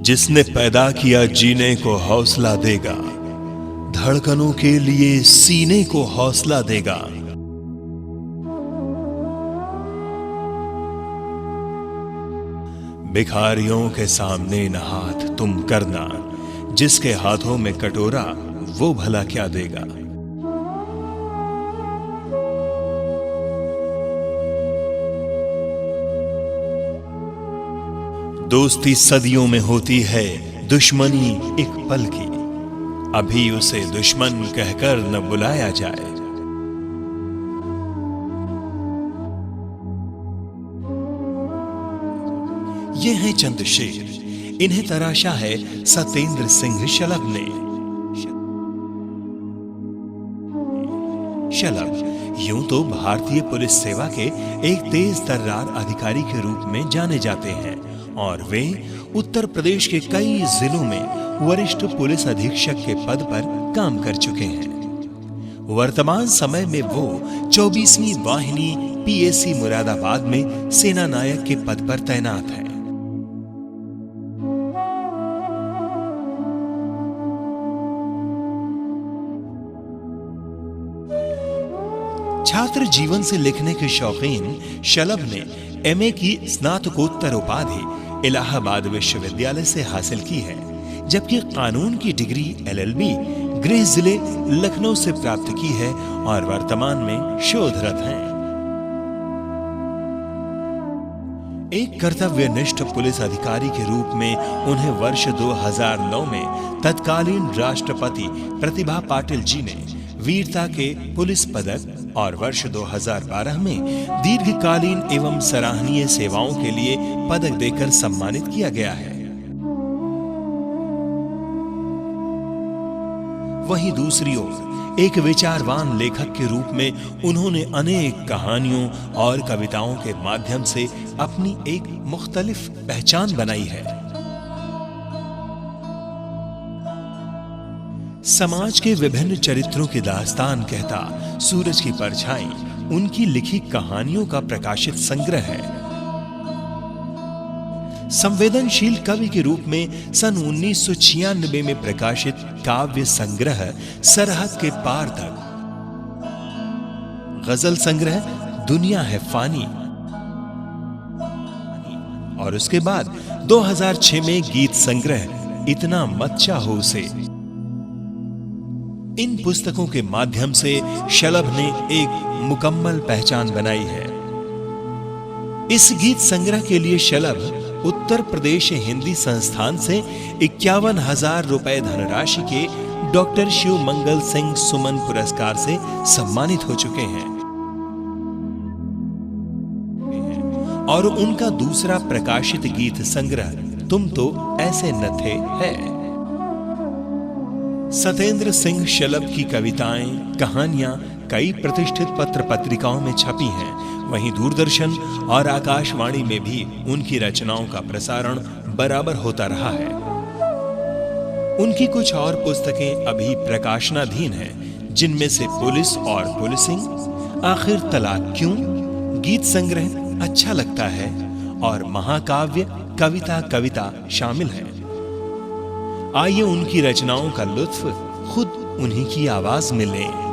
जिसने पैदा किया जीने को हौसला देगा, धड़कनों के लिए सीने को हौसला देगा। भिखारियों के सामने न हाथ तुम करना, जिसके हाथों में कटोरा वो भला क्या देगा। दोस्ती सदियों में होती है, दुश्मनी एक पल की, अभी उसे दुश्मन कहकर न बुलाया जाए। ये हैं चंद शेर, इन्हें तराशा है सतेंद्र सिंह शलभ ने। शलभ यूं तो भारतीय पुलिस सेवा के एक तेज तर्रार अधिकारी के रूप में जाने जाते हैं और वे उत्तर प्रदेश के कई जिलों में वरिष्ठ पुलिस अधीक्षक के पद पर काम कर चुके हैं। वर्तमान समय में वो 24वीं वाहिनी पीएसी मुरादाबाद में सेना नायक के पद पर तैनात हैं। छात्र जीवन से लिखने के शौकीन शलभ ने एमए की स्नातकोत्तर उपाधि इलाहाबाद विश्वविद्यालय से हासिल की है, जबकि कानून की डिग्री एलएलबी गृह जिले लखनऊ से प्राप्त की है और वर्तमान में शोधरत हैं। एक कर्तव्यनिष्ठ पुलिस अधिकारी के रूप में उन्हें वर्ष 2009 में तत्कालीन राष्ट्रपति प्रतिभा पाटिल जी ने वीरता के पुलिस पदक और वर्ष 2012 में दीर्घकालीन एवं सराहनीय सेवाओं के लिए पदक देकर सम्मानित किया गया है। वहीं दूसरी ओर एक विचारवान लेखक के रूप में उन्होंने अनेक कहानियों और कविताओं के माध्यम से अपनी एक मुख्तलिफ पहचान बनाई है। समाज के विभिन्न चरित्रों की दास्तान कहता सूरज की परछाई उनकी लिखी कहानियों का प्रकाशित संग्रह है। संवेदनशील कवि के रूप में सन 1996 में प्रकाशित काव्य संग्रह सरहद के पार तक, गजल संग्रह दुनिया है फानी और उसके बाद 2006 में गीत संग्रह इतना मत चाहो उसे। इन पुस्तकों के माध्यम से शलभ ने एक मुकम्मल पहचान बनाई है। इस गीत संग्रह के लिए शलभ उत्तर प्रदेश हिंदी संस्थान से 51,000 रुपए धनराशि के डॉक्टर शिव मंगल सिंह सुमन पुरस्कार से सम्मानित हो चुके हैं और उनका दूसरा प्रकाशित गीत संग्रह तुम तो ऐसे न थे है। सतेंद्र सिंह शलभ की कविताएं, कहानियां कई प्रतिष्ठित पत्र पत्रिकाओं में छपी हैं। वहीं दूरदर्शन और आकाशवाणी में भी उनकी रचनाओं का प्रसारण बराबर होता रहा है। उनकी कुछ और पुस्तकें अभी प्रकाशनाधीन हैं, जिनमें से पुलिस और पुलिसिंग, आखिर तलाक क्यों, गीत संग्रह अच्छा लगता है और महाकाव्य कविता कविता शामिल है। आइए उनकी रचनाओं का लुत्फ खुद उन्हीं की आवाज में लें।